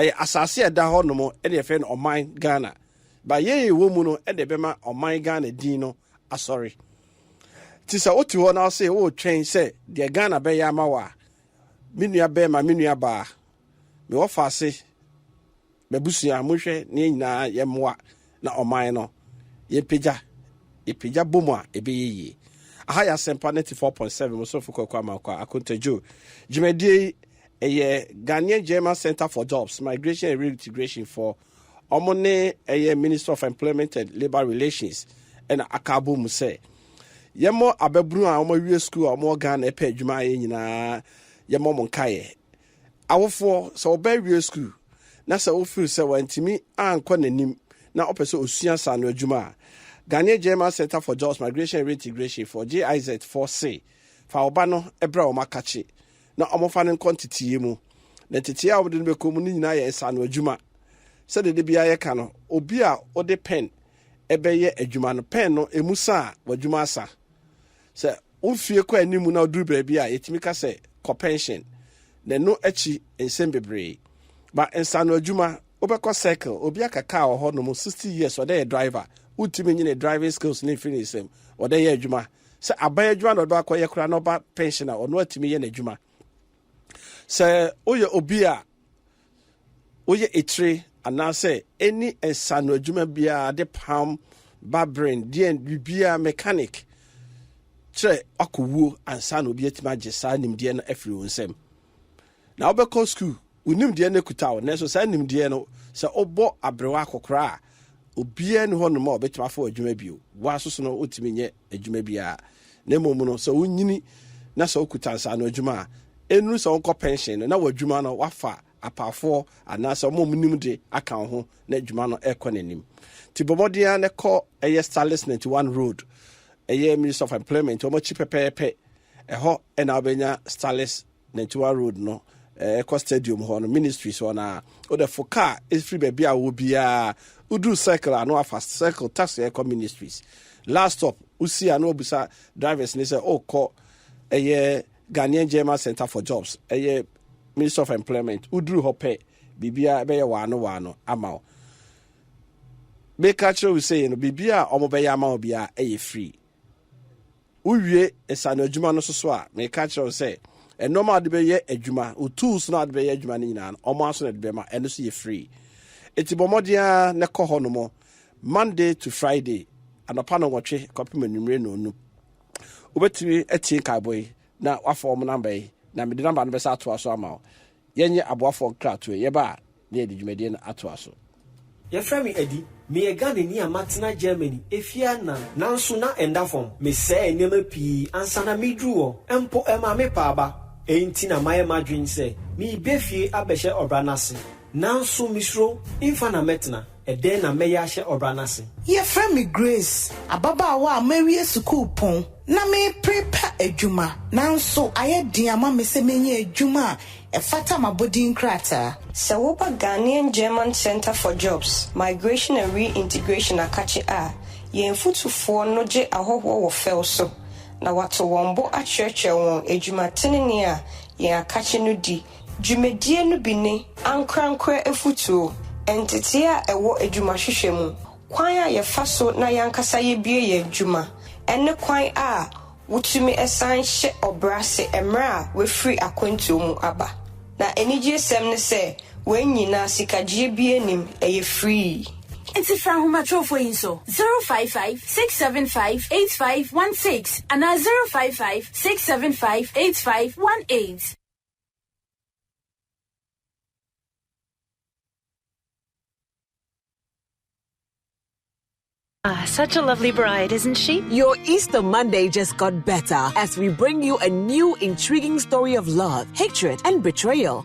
asase da ho no mo e de fe no oman Ghana ba ye wo mu no e de bema oman Ghana din no asori ti sa otu ho na say wo twen say de Ghana be ya ma wa minua be ma minua ba me wo fa se bebusia mo hwe ne nyina ye moa na oman no ye pija bomu a ebe ye aha ya Asempa94.7 mo so fuko kwa makwa akontajo jumedie Ghanaian German Center for Jobs, Migration and Reintegration for Omone Minister of Employment and Labor Relations and Akabu Muse. Yemo abebru a omo wie school omo Ghana epe adwuma ye nyina yemo monkaye. Awofo so oba wie school na se ofil se wantimi ankɔ nanim na opese osua sa no adwuma. Ghanaian German Center for Jobs, Migration and Reintegration for GIZ4C. Fa oba no ebra o makachi. Na omofa ne quantity mu na tete a wode no bekomu ni nyina ye sa no adwuma se de bia ye ka no obi a ode pen ebeye adwuma no pen no emusa wadwuma asa se ofie kwa animu na oduru bra bia yetimi ka se co pension na no achi ensem bebre ba ensa no adwuma obekɔ cycle obi akaka ho no 60 years ode driver utimi nyine driving skills ni finisem ode ye adwuma se aban adwuma no do akɔye kra no ba pensioner ono atimi ye na adwuma se oye obi a oye etre anase any ensano adwuma bia de pam babrin dien bibia mechanic che akowuo ansa na obi atima agesa nimdie no afiri wonsem na obekɔ school unimdie na kutawo na so sa nimdie no se obo abrewa akokra obia ne hono ma obetima fa adwuma bio wa soso no otimi nye adwuma bia na momu no so unyini na so okuta ansa na adwuma enu so onko pension na wadwuma no wafa apafo anasa omomunim de aka ho na adwuma no ekɔ nanim ti bomodia ne kɔ Starless 91 road Minister of Employment omochi pepepe ɛhɔ na obenya Starless 91 road no ekɔ stadium ho no ministry so na ode foka is free baby a wo bia udu cycle ano afa cycle taxi ekɔ ministries last stop usi ano obusa drivers ni say okɔ Ghanaian German Center for Jobs, Minister of Employment, Udru Hope, Bibia Beya Wano, Amao. Bekacho will say, Bibia, Omobeya Maobia, free. Uye, a son of Juma no Swa, Mekacho say, and no more de a Juma, who tools not be a Jumanina, or Master at Bema, and see free. It's Bomodia Nekohonomo, Monday to Friday, and upon a watch, compliment no. Ubeti a tea cowboy. Na wafo number na me de number no besa ato aso ama yenye aboafo krato ye ba na edi dwumade na ato aso ye fra me edi me ye Ghana ni amatena Germany efia na nanso na enda form me say enema pi ansa na me druo empo ema me pa ba enti na maye madwin say me befie abehye obranase nanso misro infa na metna eden na meya hye obranase ye fra me Grace ababa wa mawie school pon na me prepare adwuma nanso aye diama me se menye adwuma e fata mabodi nkrata se wo ba Ghanaian German Center for Jobs Migration and Reintegration akache a ye mfutufo no je ahoho wo fel so na wato wombo akyerkyere won adwuma tenene a ye akache no di dwumadie no bi ne ankrankra efutuo entity a ewo adwuma hwehwɛ mu kwan a ye fa so na yankasa ye bie ye adwuma ene kwan a wutumi esan hye obrase emra we free akwantu mu aba na enije sem ne se wenyina sikagye bie nim eye free It's from Humatro for Inso 055-675-8516 and 055-675-8518. Such a lovely bride, isn't she? Your Easter Monday just got better as we bring you a new intriguing story of love, hatred, and betrayal.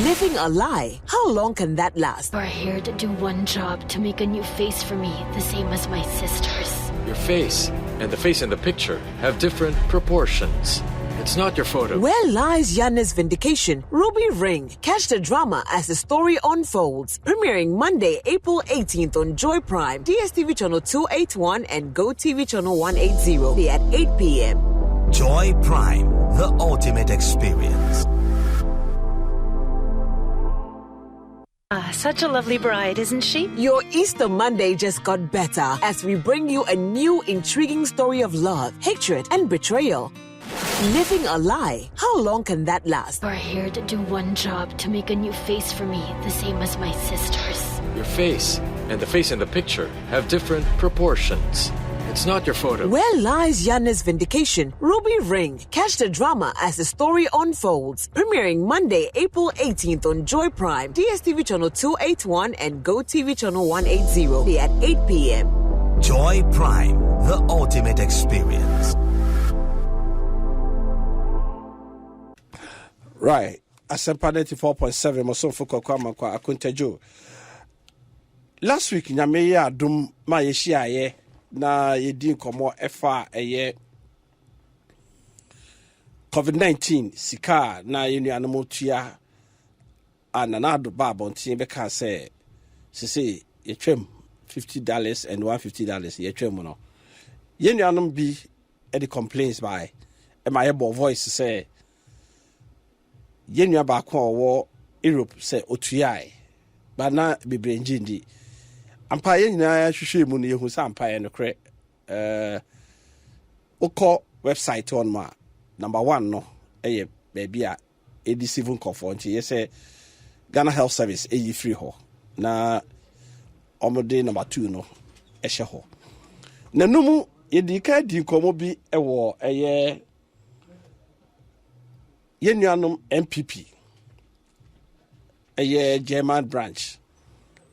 Living a lie. How long can that last? We're here to do one job, to make a new face for me, the same as my sister's. Your face and the face in the picture have different proportions. It's not your photo. Where lies Yannis' vindication? Ruby Ring. Catch the drama as the story unfolds. Premiering Monday, April 18th on Joy Prime, DSTV channel 281 and GoTV channel 180 at 8 p.m. Joy Prime, the ultimate experience. Such a lovely bride, isn't she? Your Easter Monday just got better as we bring you a new intriguing story of love, hatred, and betrayal. Living a lie. How long can that last? We're here to do one job, to make a new face for me, the same as my sister's. Your face and the face in the picture have different proportions. It's not your photo. Where lies Yanna's vindication? Ruby Ring. Catch the drama as the story unfolds. Premiering Monday, April 18th on Joy Prime, DSTV channel 281 and GoTV channel 180 at 8 p.m. Joy Prime, the ultimate experience. Right. Asempa94.7 Mosonfo Kwaku Amankwatia. Last week, nyame ya adum ma yehia na yedi nkomo efa eye COVID-19 sika na yenuanom tua ananado babontin beka say yetwem $50 and $150 yetwem no yenuanom bi e the complaints by e my voice say yenua ba kwa owo Europe say otuai ba na bibrenji ndi ampa yenyina hwehwe mu ne yehu sa ampa ye no kre oko website on ma number 1 no eye baby a edisive nkofo nti ye say Ghana Health Service eyi free ho na omode number 2 no ehye ho na numu yedika di nkomo bi ewo eye yenuanom NPP eye German branch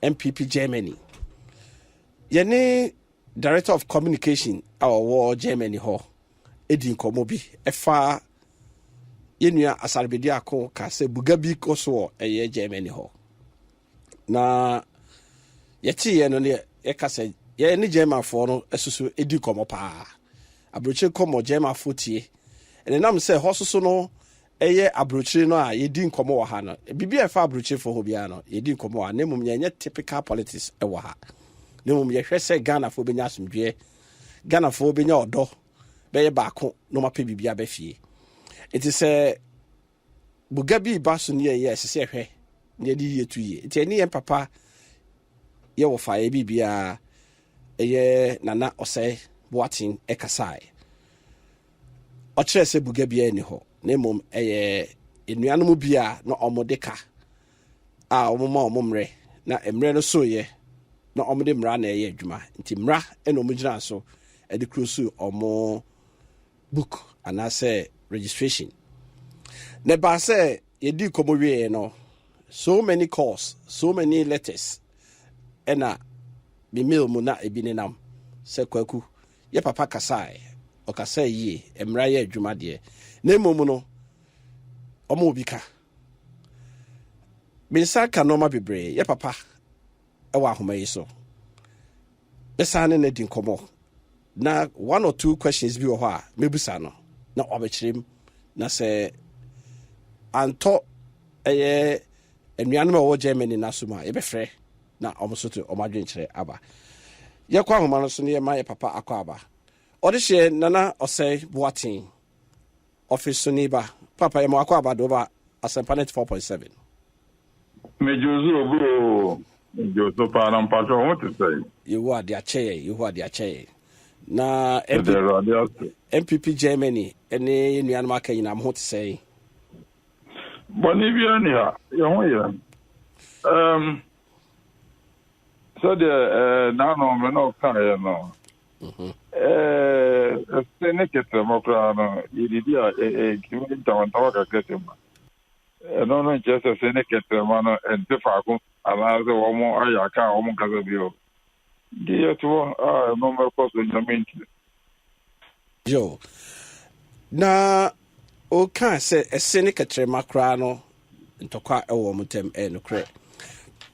NPP Germany yene Director of Communication our Germany ho edi nkomo bi efa yenua asarbedi akon ka se buga bi koso eye Germany ho na yeti ye no ne e ka se ye ne German fo no esusu edi nkomo pa Abrokyire Nkomo German fo tie ene nam se hososo no eye Abrokyire no a yedi nkomo wa ha no bibi efa Abrokyire fo ho bia no yedi nkomo wa nemum nye typical politics e wa ha nemum ye hwese Ghana fo benya asomdwe Ghana fo benya odo beye baako no mape bibia ba fie it is bugabi baso ne ye sese hwe ne di yetu ye it eni ye papa ye wo fa ye bibia eye nana osai boatin ekasai o kire se bugabi ani ho nemum eye enuanom bia na omodeka a omoma omomre na emre no so ye na omode mra na eye adwuma nti mra eno omugina so e de cruise omo book and I say registration ne ba say yedi komowie no so many calls so many letters ena bi mail mu na ebi nenam se Kwaku ye papa kasai o kasai yi emra ye adwuma de na momu no omo obika binsa ka no ma bebre ye papa e wa homa yi so besane na di nkomo na 1 or 2 questions bi wo ho a mebusa no na obekirem na se anto eye enuanom wo Germany na suma e be frɛ na omosoto omadwenkire aba ye kwa homa no so ne ye ma ye papa akwa aba ode hye nana osai boatin office so ni ba papa ye ma akwa aba do ba Asempa94.7 Mejuzu bro Mejuzu pa na mpacho what to say you are the ache na NPP Germany ene nuanom aka yina mo te say Bolivia ni ha ye ho ye so the na no me no ka ye no senekete mo kra no yidi a kimi tawan ka kesema no no just senekete mo no entifa ko ala ze wo mo ayaka wo mo kaza bio dia to no me ko so nyamenti yo na o kan se senekete makra no ntokwa ewo mutem no kre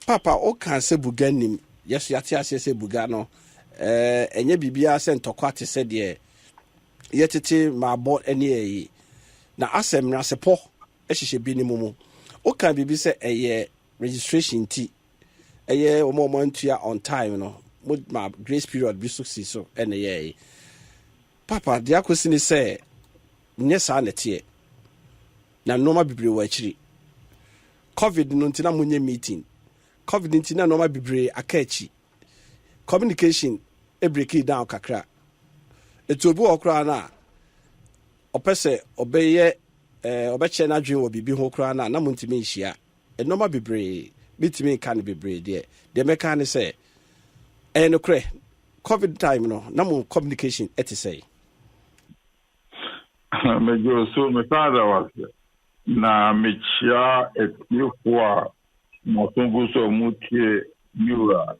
papa o kan se buganim yeso yate ase se buga no enye bibia se ntokwa te se de yetete ma bo ene yi na asem na sepo ehihye bi ni mumu o kan bibi se eye registration ti eye o mo antua on time no ma grace period bi so ene ye papa dia akosi ni se nye sa nete na noma bibre wa akiri covid no ntina munye meeting COVID nti na normal bibre akachi communication e break it down kakra etuobu okra na opese obeye obeche na dwen wo bibi ho kra na muntimi nhia e normal bibre bitimi kan bibre de meka ne say no kre COVID time no na mo communication say me go so me father was na me chia etiofoa mo tungu so mutie yura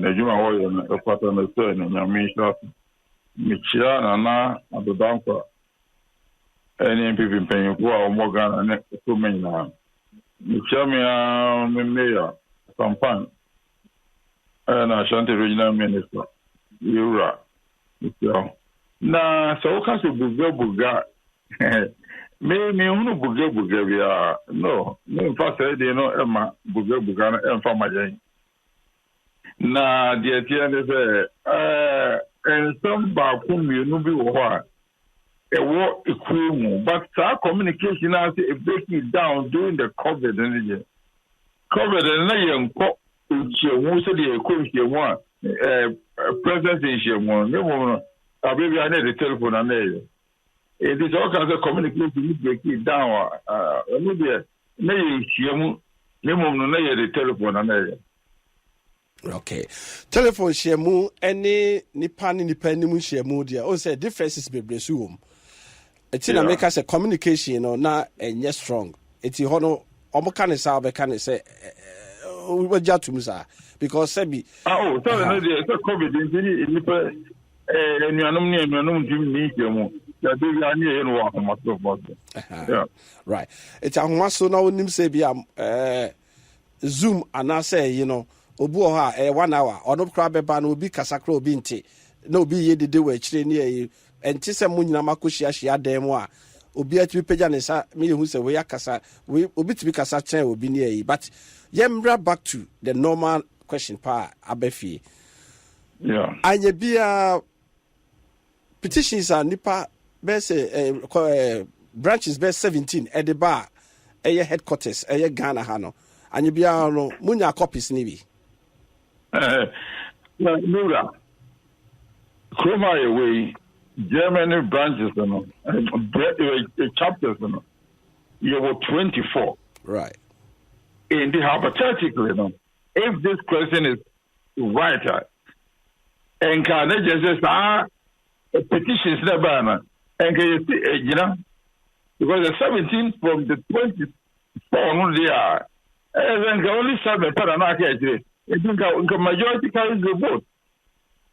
na juma hoyo na opata na so na nyamisha me chia na adodanko NPP mpenyu a omogana na so menya me chia me meya campaign na Ashanti regional minister yura na so ka se buga me unu buga bia no fa say dey no ema buga na emfa majen na de tie ne say en some ba ku mienu bi wo a e wo ikumu but our communication now say break it down during the COVID na yenko uchiemu so de ekwuchiemu a presence in me mo abebi ane the telephone ane it is all kinds of communication you break it down maybe na yenchiemu me mo no na the telephone ane okay telephone shemu any nipa ni mu shemu dia o say differences bebresu wom etina make us a communication no na enye strong eti ho no omoka ne sa be ka ne say we jatu musa because sebi so no dey so COVID in nipa enuanum dim shemu ya dey ani e no wa komato yeah right it's ahoma so na onim say bia Zoom anase obu oha 1 hour ono kra beba na obi kasakra obi nti na obi ye dede wa chire ne yi enti se munyina makohia dem a obi ati peja ne sa me hu se we yakasa we obi tibi kasa chen obi ne yi but yemra back to the normal question pa abafi yeah anya bia petitions are nipa be say branches be 17 at the bar headquarters Ghana ha no anya bia no munya copies ni bi Nura, Kroma away, Germany branches, chapters, you were 24. Right. In the hypothetically, if this question is right, and can they just petitions never, and can you see, because the 17 from the 24 they are, and only 7 per I think the majority carries the vote.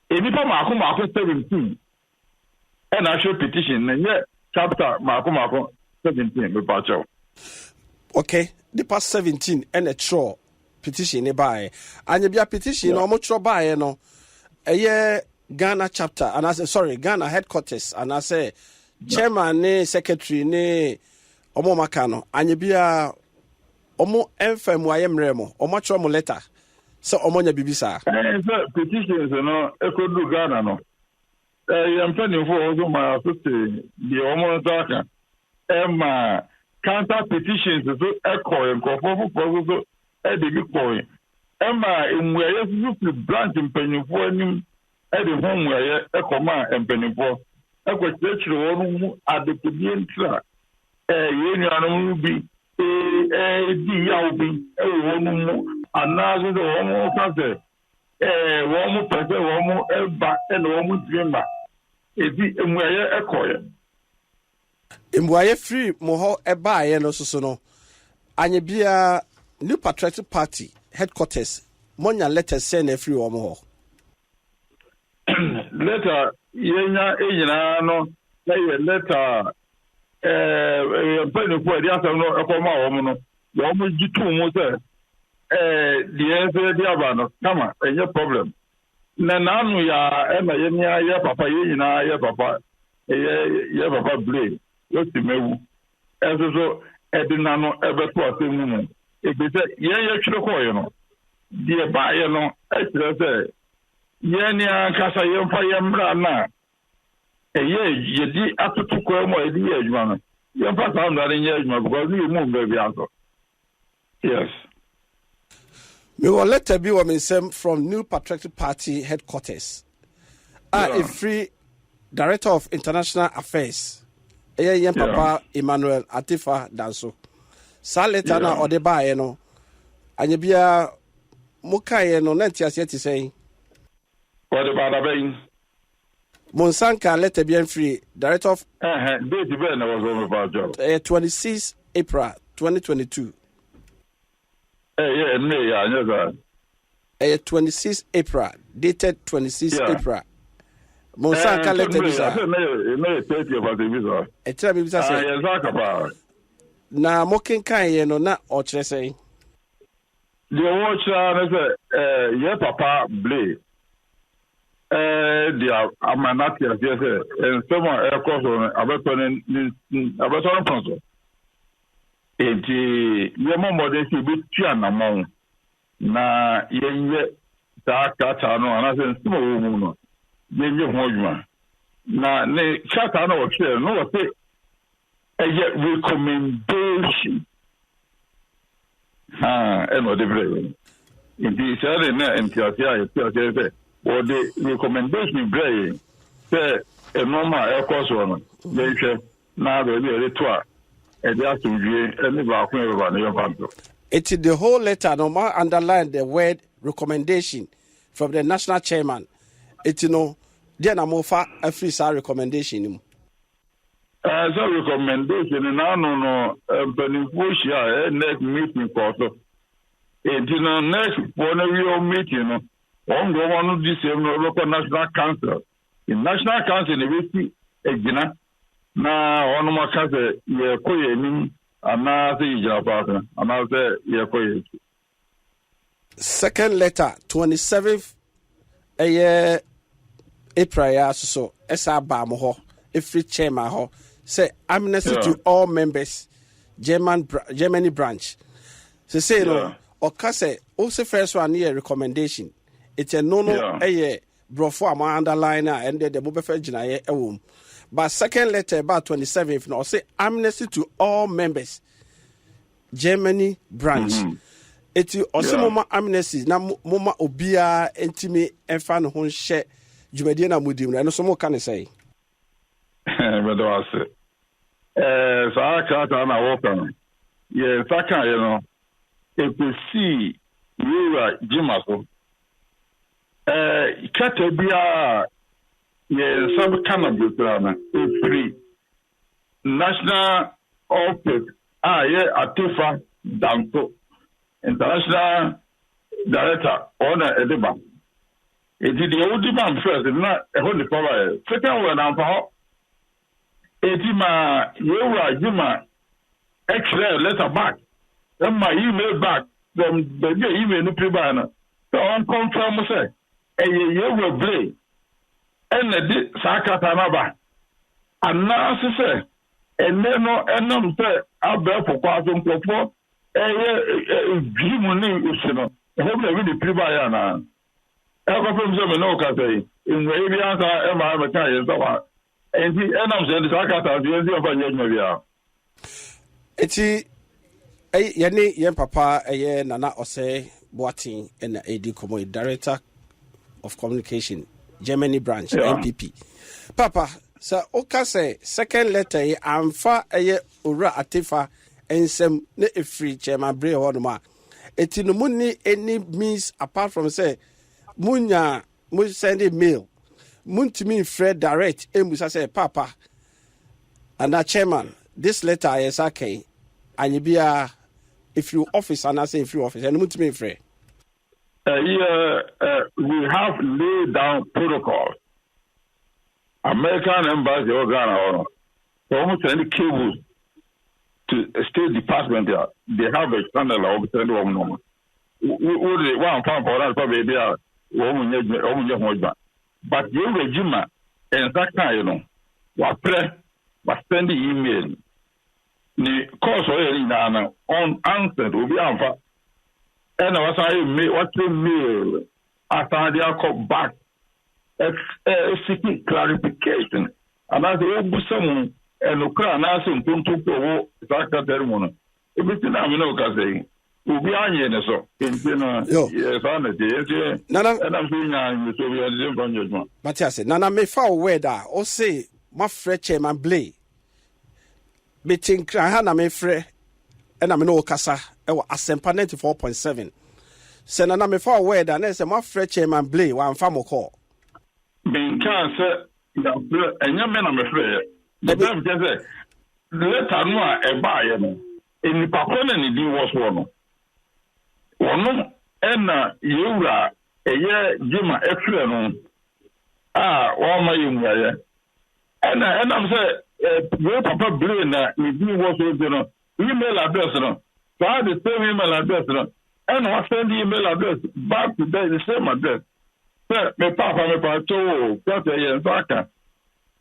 If you Marco 17, and actual petition, and yet chapter Marco 17, okay, the past 17 and a true petition nearby, and you be a petition or much by no a year Ghana chapter, and I say Ghana headquarters, and I say chairman, ne secretary, ne Omo Makano, and you be a Omo FM YM Omo Chomo letter. So omonya bibisa petitions ekodu Ghana no yam planning for also my associate the omo talk counter petitions so echo and kofofo so e dey be point imwe yesu branch mpanimfo anim e dey home where ekoma mpanimfo ekwo church wonu mu adepodie ntra yenuanom bi di yawo bi wonu mu anazo the woman kase woman pese woman eba and woman dreamer edi emuaye ekoye emuaye free moho eba aye no so no anye bia New Patriotic Party headquarters monya letter send e free woman ho letter yenya enyina no na ye letter mpani ko dia so no ekoma woman no woman jitu mo se the answer the abano kama any problem na nanu ya ema yemia ya papa yina ya papa blame yotimewu ezo edinano ebeto asemu mu ebese ye twere koyo no de ba ye no etire se ye ni akasa ye mfa ye mra na yedi atutu ko mo edi ye adwuma no ye mfa sa ndare ye adwuma because you move baby aso yes Me will letter be woman from New Patriotic Party headquarters. A free Director of International Affairs. Papa Emmanuel Atifa Danso. Sa letter na odeba ye no. Anya bia muka ye no nanti aseti say. What about abeng? Monsanka letter bien free Director of date ben was on about job. 26 April 2022. Yeah. 26 April dated 26 April. Monsanka letter bisa. No 30 about the visa. Etra bi bisa say. Yes, na mokin kan ye no na o kire say. The watch na say papa blay. The Amankwatia say and someone course on abeton ponso. Enti ye mo modern si bi tua na mo na ye ta kata no ana say nso wo mu no ye ho adwuma na ne kata no wo kire no wo say a recommendation. And what the brain. In the Saturday and Tiatia, or the recommendation brain, say a normal air course one. They say, now they are tour, and they have to be any back on your panto. It is the whole letter, no more underline the word recommendation from the national chairman. It's no, then I'm offer a free recommendation. As a recommendation, and I don't know, next meeting also. And in the next one meeting, on the one of this local national council. In national council, we see a Gina. Now, one of my cousin, you're quitting, and now the partner, and I'll say, you're quitting. Second letter, 27th April, so, Esa Bamoho, a free chairman. Say amnesty to all members, Germany branch. Say no, or say also first one year recommendation. It's a no brofo am underline and the Bobefe Jina. But second letter about 27th, no say amnesty to all members, Germany branch. It's also mama amnesty na mama obia entime enfa no ho hye dwumadie na mudim na no so mo kan say. But I say, so I can't open. Yes, I can, you know. If we see you are Jimaso, Katabia, yes, some kind of diploma, it's free. National office, Atifa Danko, International Director, Honor Ediba. It is the old demand first, not a holy power. Second one, I'm for. Etima, Jima, X-ray letter back. Then my email back from the email no pribana. So on confirm say, you will play. And the Sakatanaba. And now say, and then no, and no, say, I'll be for Kwaku Amankwatia. Jimmy, you know, I hope they really pribana. Ever from some no say, in the area, Emma, Mataya, and the end of the Sakata, the end of Yamavia. Eti, Yanni, Yan Papa, Nana Ose, Boating, and AD Komo, Director of Communication, Germany branch, NPP. Papa, Sir Oka say, second letter, I'm far a Ura Atifa, and some free chairman Bray Hodoma. Eti no money any means apart from say, Munya, must send a mail. Muntimi Fred direct emusa say papa and that chairman this letter is okay and you be if you office and I say if you office and Muntimi Fred we have laid down protocols. American embassy or Ghana so almost any cables to State Department there they have a standard of send one pound for that probably they are but your regime and that kind, you know, what send the email. The course unanswered will be answered. And I was what you mail after they are called back, seeking clarification. And as the old someone and Ukraine asking to that ceremony. Everything I know, can say. Ubi anye ne so. Yes, Nana, and I'm saying so we are the same judgment. Matias, Nana me fa weda o say my friend Chairman Blay. Meeting Krahana me frɛ and I'm no kasa e wa Asempa94.7. Se Nana me fa weda na se my friend Chairman Blay wa mfa mo call. Ben can say enya me na me frɛ. The time say later no e ba ye no. Eni pakona ni di was one. Ono ena yewura eye jima efre no wa ma yewura ye ena am say we papa Blay na ni di was no email address no so the same email address no and what send the email address back to the same address me papa to that ye nsaka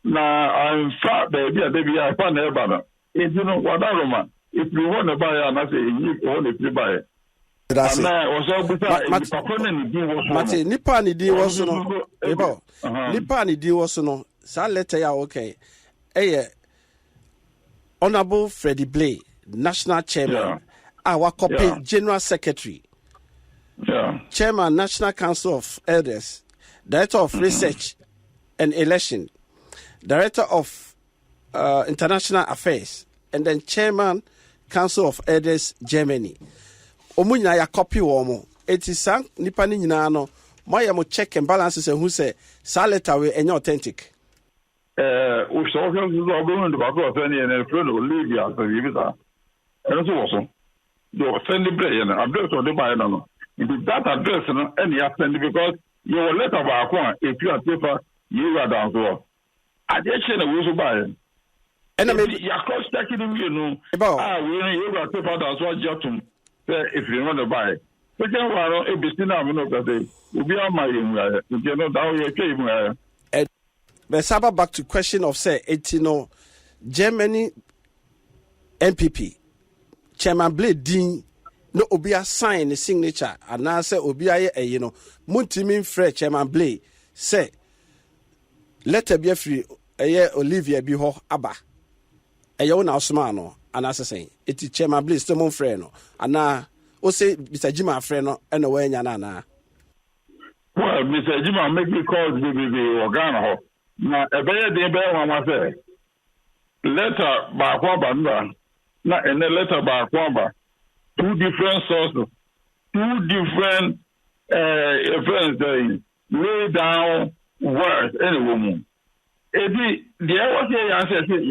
na I'm fat baby I find eba no you know what that roman if you want to buy na say you want to buy Mate nipa ni di was no ebo nipa ni di was no sa letter ya okay Honorable Freddie Blay, National Chairman, our copy General Secretary, Chairman National Council of Elders, Director of Research and Election, Director of International Affairs, and then Chairman Council of Elders Germany. Omunya ya copy womo. It is sang nipa ni nyina no. Moya mo check and balances and who say sa letter we any authentic. We saw him to go into Baku and a friend of Libya as a visa. And so also. You send the Blay and address of the buyer. It is that address and you send because your letter back one if you are paper you are down to I just said a whistle buyer. And I mean you're cross checking you know. We you are paper that's what Jotum. If you want to buy, but then why don't be still have no say will be on my you know down your came but Saba back to question of say etino Germany NPP Chairman Blay Dean no obia sign the signature and now say obia you know muntimi free Chairman Blay say letter be free Olivia bi ho aba na osma no and as saying it Chairman Blay still mon free no and o say Mr. Jima frɛ no ɛna wanya na well Mr. Jima make me call the organ ho na ebeye de be wa say letter ba kwa ba na ene letter ba kwa ba two different sources two different friends lay down words anyway edi the was here answer say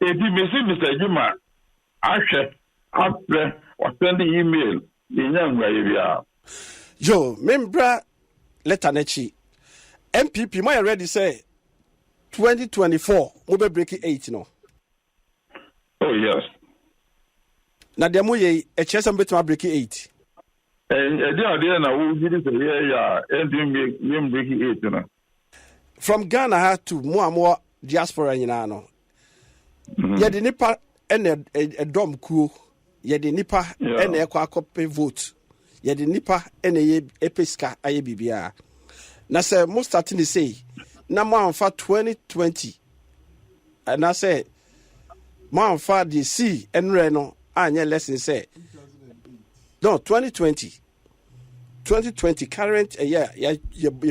edi Mr. Jima ahwe after or send the email in young way. Yo, membra letter nechi. MPP, my already say 2024, we break 8 no. Oh, yes. Na demo ye a chess and bet my break 8. And idea now who did it here, and breaking 8, you know. From Ghana to more diaspora in Ano. Yet the Nipa and a dom crew. Yedi nipa ene ekwa akope vote yedi nipa ene epeska aye bibia na se mo starting to say na mo anfa 2020 na se mo anfa the C enre no anye lesson say no 2020 current year ya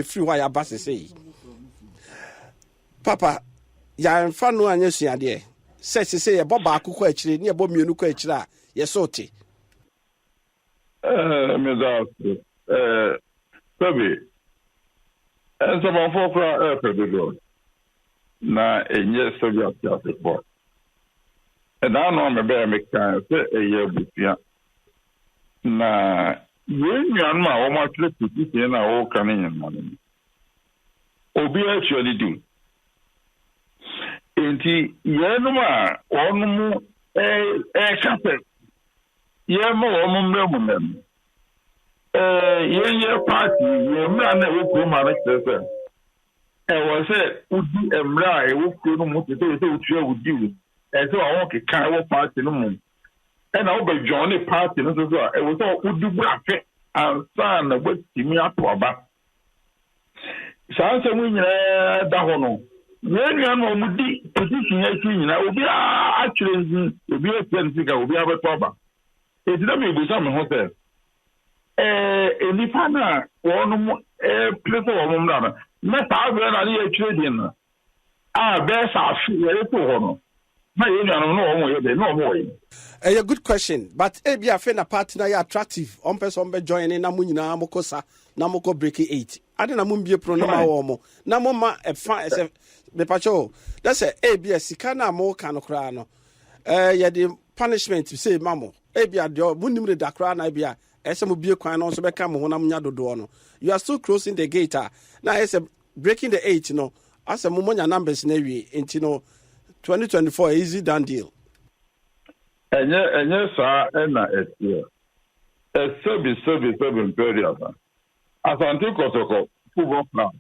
free why abase say papa ya anfa no anye suade say ye boba akukọ akire ne ye bo mienu kọ akire a yes, okay. Baby, and some of our airport na a yes, so you have to support. And I know I'm a bear mechanic, a year before. Na, when you are my almost let to see in our Canadian money. Obi actually do. Enti, Yanuma, Onumu, a cafe. Yeah, more mum. Yeah, party, yeah, man, I will come out. I was said, would be a bride, who could not with you. And so I walk a car party no more. And I'll be Johnny party, and so it was all would do black and son, what me up to about. Sansa winning that one. When you are on the position, I will be actually, will be a friend, will be a problem. It's not me, some hotel. Nipa na wɔn place wɔ wɔn mu na saa abɛɛ na ne yɛ trading bɛɛ saa afi yɛrɛ to hɔ no na yɛ nuanom na wɔn yɛ bɛ na wɔn yɛ. A good question, but ebi afe na partner yɛ attractive. On person be join na mo nyinaa mo kɔ sa na mo kɔ break 8. Ade na mo mbie pro na ma wɔ mo na mo ma ɛfa ɛsɛ mepacho. That's ebi sika na mo ka no kra no. Yɛ the punishment say mamo. Ebi adio mo nim da kra na ebi SMB kwan no so beka mo honam nya dodo no. You are still closing the gate. Now it's breaking the 8 no. As a monya numbers na wi enti no 2024 easy done deal. Enye sa na etie. Sebi imperial. Asante kosoko football club.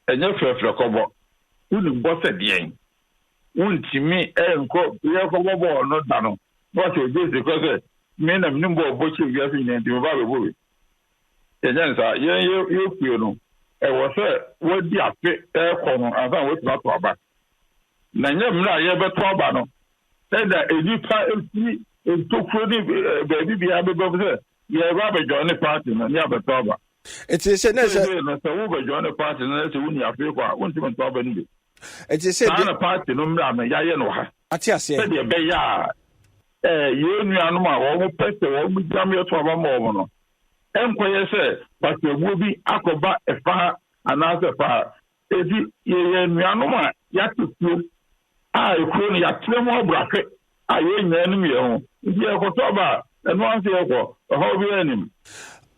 Enye frefre kobo. Unu bosse dien. Untimi enko ye ko bobo no dano. What you do because me na mnimbo obochi wiase nyenti me ba bebo. Enye sa ye kuo no. Was what the air corner as I was not to about. Nanyamna ye beto aba no. Said that a new party took baby be able to ye rather join the party and near the toba. It is a necessary join the party and that's when you have to want to talk anyway. It is a party no yayeno. Atia said, you knew animal or pest or we jam your trouble more. Enquire say, but there will be Akoba a fire and another fire. If you know, Yatu, I crony at 2 more bracket. I ain't enemy. Dear Kotoba, and once the whole enemy.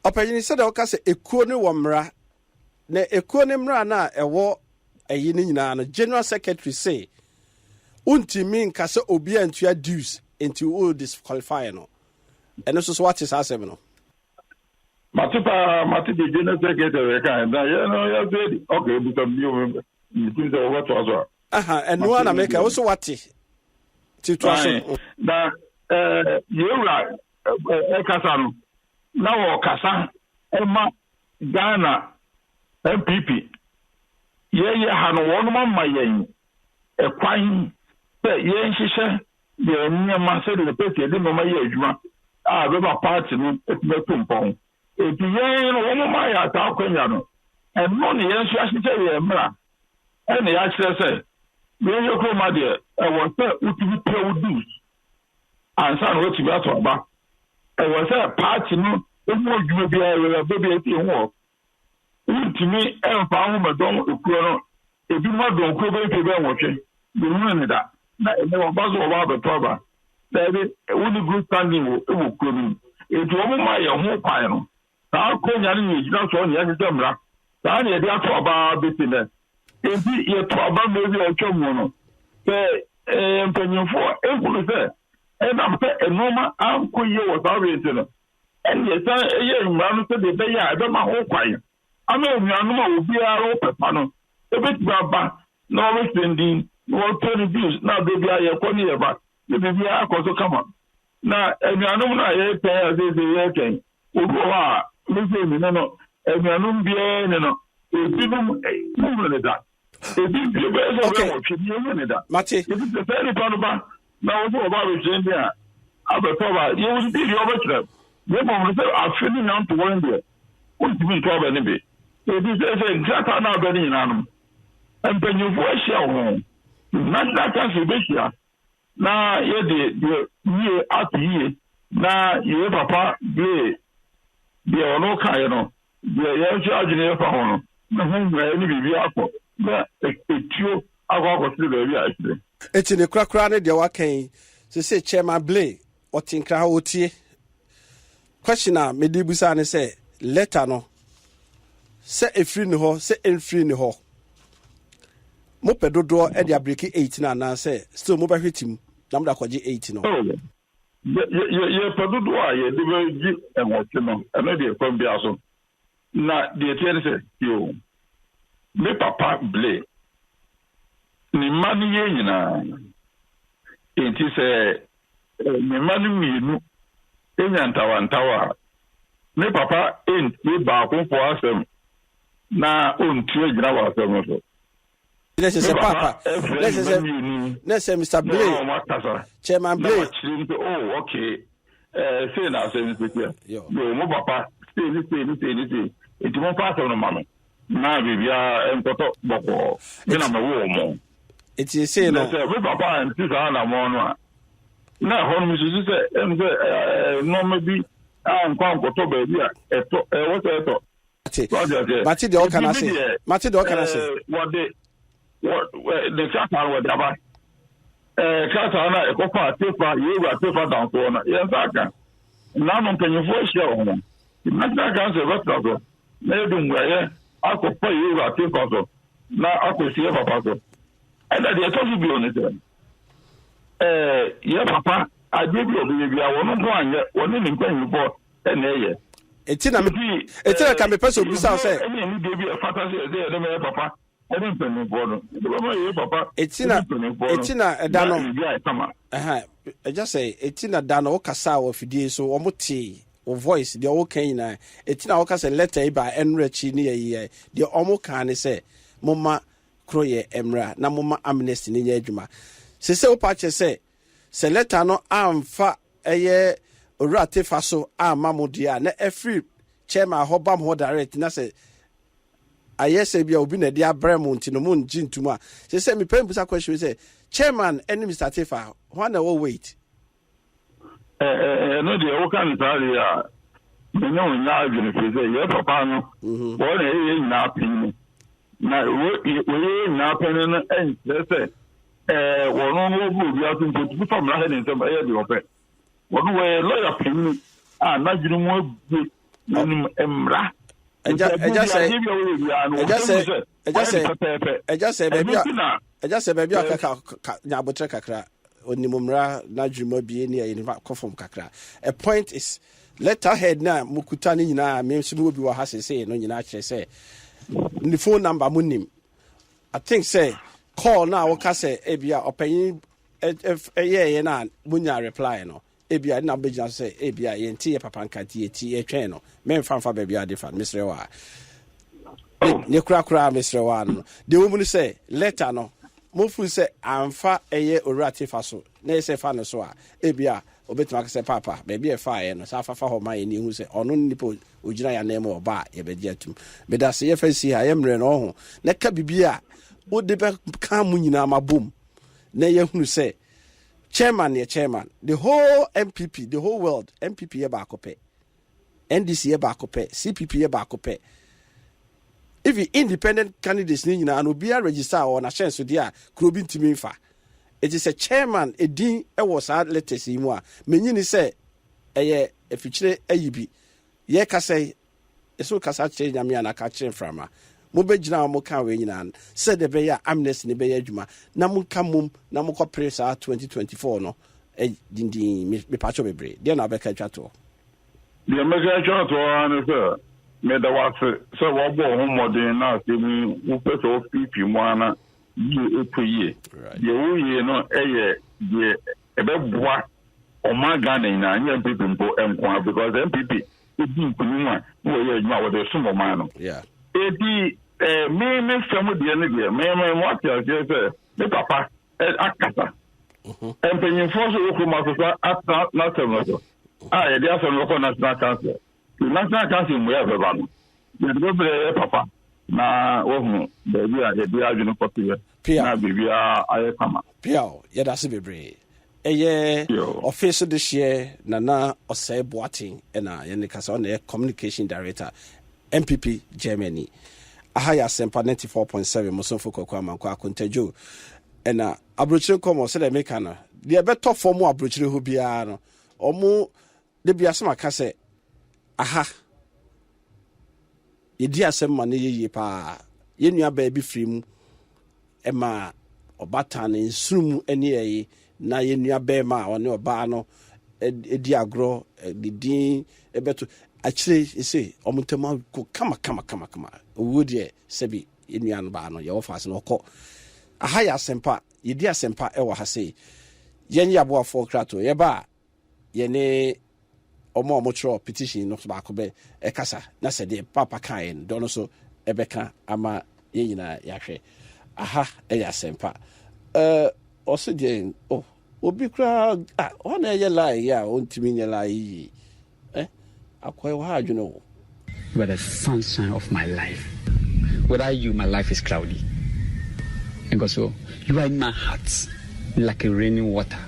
Opinion said, Ocas a crony wamra. Ne a crony mrana a war a yin general secretary say, Unti mean Casa Obia and your dues into all disqualify no. And this is what is Asemino. Mati the general secretary kind. You said okay because you think what was and no one America also what situation. Now you right Kasano now Kasa Emma Ghana NPP Hano one man my yen a quine yen shisha the near master the petty didn't know my year river party no if you know my attack, and money, yes, I should tell you, and the actually said, when you come, my dear, I was there, what you would do. And son, what you got to about. I was there, party, no, it would be a baby at your work. To me, and found my dog, if you not don't go back to them watching, you ruin that. Never buzz about the trouble. That is only good standing, it will come. It's over my whole pile. Now, Konya is not on the camera. Now, you have to about business. If you trouble, maybe a chomono. Say, penny for every day. And I'm saying, Noma, I'm queer was always in it. And yes, a young man said, the day I don't know why. I know Yanuma will be our open panel. A bit baba, no spending, no 20 views. Now, baby, I am calling about. The baby, I also come on. Now, and Yanuma, I pay as a year. Ugoa, listen, no, and you are no, that. Mate, if it's a very part now about Virginia, Abrokyire, you will be the overture. You are filling out to one day. What do you talk about anyway? It is exactly how very in animal. And when you voice your home, not that as you bet you. Now, you year after year, now you papa, they are no kind of the young charging for home. No, any be apple. But you are going to be actually. It's in the crack round the walking. Say, Chairman Blay, or think how questioner, Medibusan say, letter no. Say a free no ho, say in free no ho. Mopedo door at the breaking 18 and say, still mobile hit him. Number 18. You produce why you do and what you know, and maybe from the also. Now, the attorney said, you, me papa Blay. Ni money, you know. It is a money me, in Tower. Me papa ain't you back for us. Now, on 2 hours. Let's say Papa. Let's say Mr. Blay. Chairman Blay. Oh, okay. say na say this yo mo papa say it mo pass on mama na bibia enkoto boko na ma wo mo it is say no say we papa and sister na mo no na ho no so say no maybe nkwa nkoto ba bia eto what eto Mati de okana say what the chapter what aba kasa na ekofa tefa yewa tefa down so na yensaka na no mpanyefo hia ho na kanse wetro na edum waye akofa yewa tefa so na akosie papa so enda de to bi oni se ye papa ajebi obi bia wono ho anye woni ni mpanyefo ena ye etina ka me person bisa say eni de bi fata say de me papa etina edano just say etina dano okasa wo fidie so omote o voice de o kan na etina okasa letter e ba enrechi ne ye de omo kan ne say moma kroye emra na moma amnesty ne ye adwuma se opa che say se letter no amfa eye orate fa so amamodia na every chairman hobam ho direct na say ayese bia obi na dia bremo ntino mu njintuma se me pembusa question say chairman any Mr. Tefa who na wait no dey o kan tari ya me no nya adwene fi say ye papa no wo na ye nya pin na we nya pin no en say wo no no bu bia tun po fam na he nsem ye bi ope wo no we lawyer pin na adwene mu abu no emra baby akaka nyabotre kakra onimumra na dwuma bi ne ayi ne kofom kakra a point is letterhead na mukuta ni nyina me nso bi wo ha sese no nyina kire say ni phone number munim I think say call na wo ka say ebia opanyin ye na munya reply no ebia na bejina say ebia ye ntie papa nkati ti etwen no men fanfa baby adefa misre wa ne kura misre wa no de wo mu say letter no mo fu say amfa eye orate fa so na say fa no so a ebia obetuma say papa baby e fa ye no sa fa ho ma ye ni hu say ono nipo ogina ya na mo ba ye be di atum be da say ye fa si ha ye mre no ho na ka bibia wo de be ka mu nyina mabom na ye hu say chairman, the whole NPP, the whole world, NPP ye bakope, NDC ye bakope, CPP ye bakope. If the independent candidates ni na no be register or na chance dia krobin timinfa. It is a chairman a din e was hard letters mu a menyini say eye efichire ayibi. Ye ka say eso kasa che nyame na ka che frama. Mo begina mo kan we nyina said the be amnesty ne be adwuma na mo ka mum na mo kopre sa 2024 no dindin me pacho bebre de na be ka twato de me ka twato an se me da was so wo bo ho modern na se mu wo peso pipi mu ana yi epuye ye wo ye no eye de ebe boa o ma Ghana na anya pipi mpo enkwa because MPP e di nkunu a wo ye adwuma wo de sumo ma no yeah edi me famu de ne de me what you say the papa akata empenyin force okuma so ata na temo so ye dia so no ko national council mu ya beba no de be papa na wo hu de bia ye dia adwene kote na bibia aye kama pia ye da se bebre eye office de share na osai boating na ye ne kasa on the communication director NPP Germany ahaya Asempa94.7 musonfo Kwaku Amankwatia Kuntajo ena Abrokyire Nkomo se de meka na de beto form Abrokyire ho bia no omo de bia se maka se aha yedi asem ma ne yeye pa ye nua ba bi firim ema obata ne nsrum ene yi na ye nua ba ma one oba no edi agro didin ebeto actually say omutema ko kama owudie sebi enuan ba no ye ofas no ko ahaya Asempa yedi Asempa e wo ha sei yenye aboafo krato ye ba ye ne omo petition no ba ko be e kasa na se de papa kan do no so e be ka ama ye nyina ya hwe aha e ya Asempa o se de obi kra on e lie ya ontimi nye lie akwai ha adwene wo. You are the sunshine of my life. Without you, my life is cloudy. And so, you are in my heart, like a raining water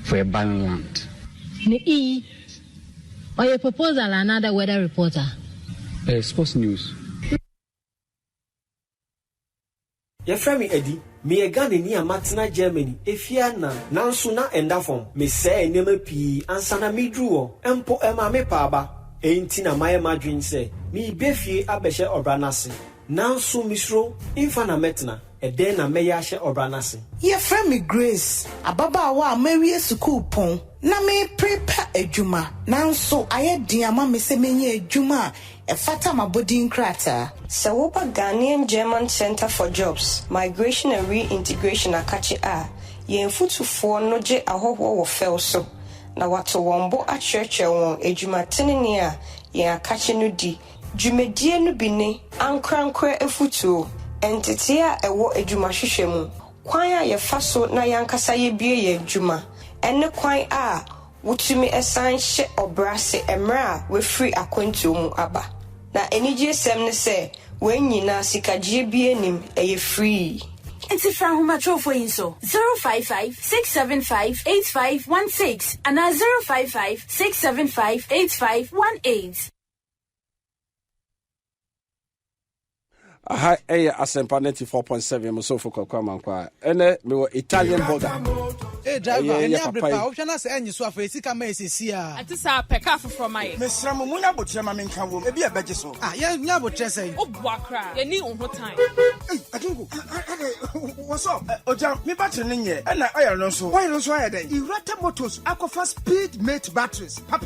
for a barren land. Or your proposal, another weather reporter? Sports news. Your friend Eddie, me a gun in near Martina, Germany. If you are now sooner and that me say name P and Sana me drew, and po Emma me paba. Ain't in a Maya Madrin say, me beefy abeshe or branasi. Now so misro, infana metna, a den a mayashe or branasi. Your friend me Grace, a baba wa Mary Suku pon. Na me prepare a juma. Now so I had dear mamma say me juma. A Fatama Bodin Crater. Sawopa Ghanaian German Center for Jobs, Migration and Reintegration Akachi A. Yen futu for noje ahoho wo fel so. Na wato wombo a church won ejuma tinenia yen akachi no di. Jumedie no bine ankrankwe efutu. Entity a ewo ejuma hwehwe mu. Kwan a ye faso na yankasa ye bie ye ejuma. Ene kwan a wutumi esan hye obrase emra we free akwantu mu aba na enije sem ne se wenyina sikagie bi enim eye free enti fra homa trofo yin so 055-675-8516 and 055-675-8518. Aha, Asempa 94.7 so for Kwaku Amankwatia. Ene me Italian burger. Driver, and Abrokyire Nkomo say any so afa sika ma esisia. Ati sa peka from my. Mesra mo munya botre ma menka wo. E bi abeje so. Ya nya botre say. Obuakra. Ye ni unho time. Atungu. What's up? Oja, me battery ne nye. E na oil no so. Why no so aye dey? Irata Motors Aquafa Speed Mate batteries. Pa.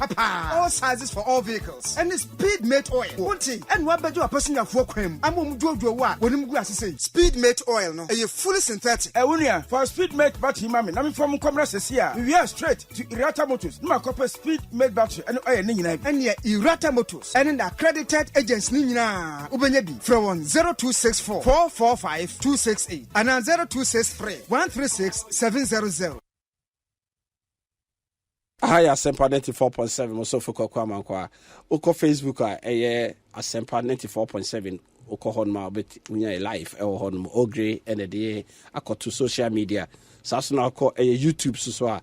All sizes for all vehicles. And Speed Mate oil. Wonti, and wa bejo apesin afo kwam. Amom jojo wa. Wonim gu asese. Speed Mate oil no. E fully synthetic. Wonia for Speed Mate battery mami. Na me from Commerce here. We are straight to Irata Motors. No copper Speed Mate battery and oil ni nyina. And ye Irata Motors. And an accredited agents ni nyina. Ubenye bi from 0264 445 268 and 0263 136 700. Hi, Asempa 94.7 also for Kwaku Amankwatia. Uko Facebook Asempa 94.7 uko honma bet unya live honma ogre and the akoto social media. Sasuna ko YouTube so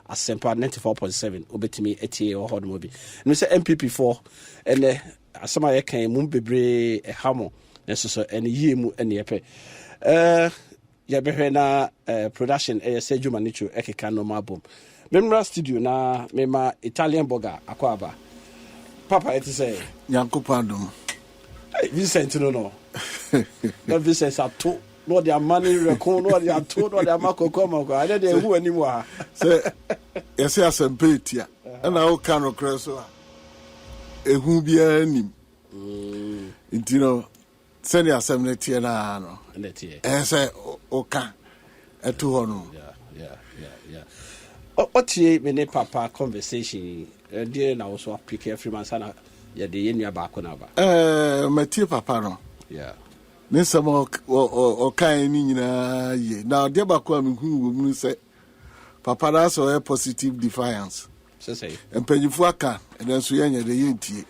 Asempa 94.7 obetimi etie honma bi. No say NPP 4 and asama ye kan mum bebre hamo so and ye mu and yepe. Ya behwe na production say Juma Nicho ekeka no mabom. Memra studio na mema Italian burger akwaba. Papa it say Yankopandum. Vincent no. No Vincent ato no their money record no their to no their mako come I dey who anymore. Say yes Asempa and I can no so ehu bia anim. Intino send your Asempa na no. Say oka eto ho no. Yeah. What ye me papa conversation dear na also pick every man sana ya de yenya ba ko na ba Matthew papa no yeah ne samo o kan ni nyina ye na de ba ko am hu wo mu se papa da so a positive defiance say empanyifu aka and so yenya de yentie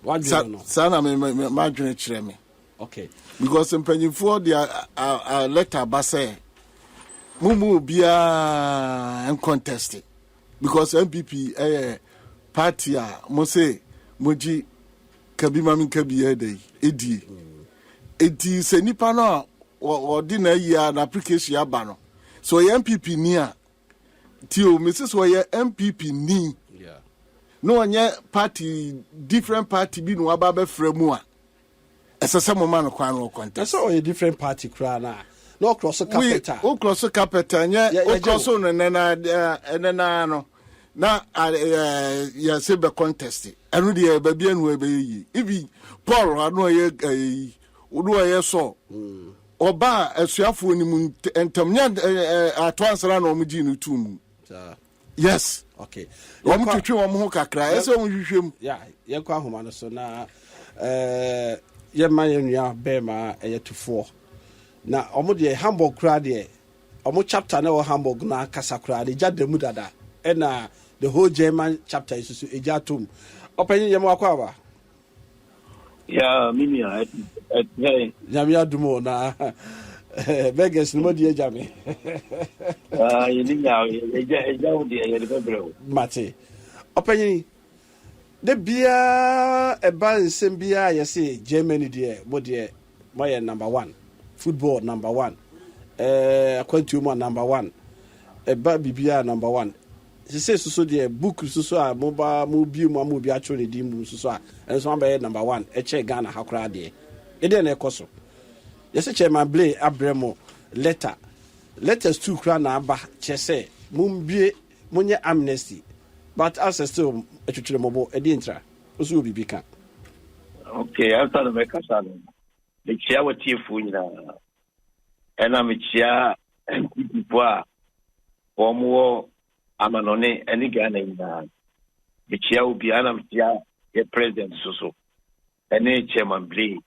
what do you know sana me dwene kire me okay because empanyifu de a letter ba say mumu bia en contest because NPP party a mo say moji kabima min kabiye dey edi se nipa no o di na yi na application aba no so NPP ni a ti o Mrs. Oye NPP ni yeah no onye party different party bi no aba be fremu a esese mo man kwan no contest so a different party kra na no cross carpenter o cross carpenter nya o cross no na no na ya se be contest anu de ba bia no be yi ibi Paul anu ye udu ye so oba asuafo ni mu entam nya atwansara na omji no tum yes okay o mu twetwe o mu kakra ese o hwehwem yeah ye kwa homa no so na ye ma ye nua be ma ye to 4 na omo de Hamburg crowd de omo chapter na Hamburg na kasakura de jade mu dada na the whole German chapter is so ejatum opanyin yem wakwa ba ya mimi ya dumo na Vegas no di ejame yininya eja odi e de bebrew mate opanyin de bia eba nsem bia yesi Germany de mo de moye number 1 football number 1 akwantu number 1 eba bibia number 1 se so de book so a mo bi a chore di mu so a enso am number 1 eche Ghana hakura de e de na ekoso yesi chairman Blay Abremo letters to kra na aba chese mumbie munye amnesty but as still etwetwere mobo e di ntra oso bibi ka okay after the mekasa the chair what tifu nyina ena me chia NPP poa omo amanone eni Ghana ina me chia obi ana me chia the president so eni chairman Blay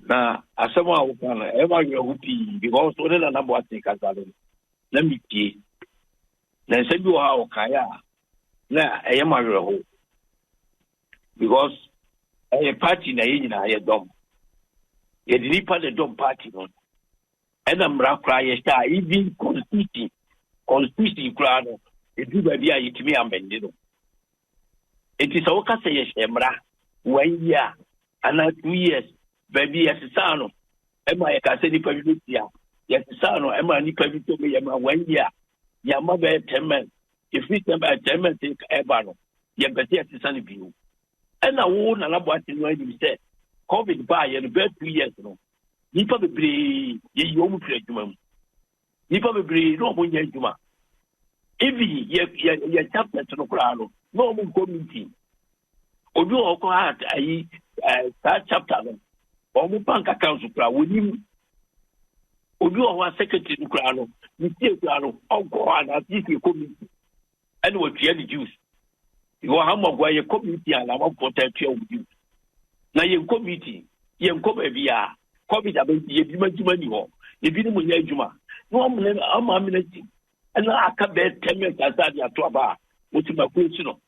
na asema ukana eba yohuti because one na nabo atikazalo na miti na sebi wa okaya na eyema yoho because a party na yina ye dom ye dilipa the dom party no ena mra kra ye sta even constitution kra no edu ba bia yitimi amende no enti so ka se ye shemra 1 year ana 2 years baby yesisa no ema ye ka se ni pabitia yesisa no ema ni pabito me yema 1 year yama be 10 men if we them by 10 men take eba no ye beti yesisa ni biu ena wo na labo ati no adi se covid ba ye no be 2 years no nipa bebre ye yomu pre adwuma mu nipa bebre no mo nya adwuma evi ye chapter no kura no mo committee odu oko hat ayi that chapter no omo bank account kura woni odu o secretary no kura no ni tie kura no ogo ana tie committee and what ye the juice you ha mo gwa ye committee ala mo protect you juice na ye committee ye nkoba bia covid abe ye bi majuma ni ho ye bi ni mo nya adwuma no mo ne ama minute ana aka be 10 minutes asadi atoba otima kwesi no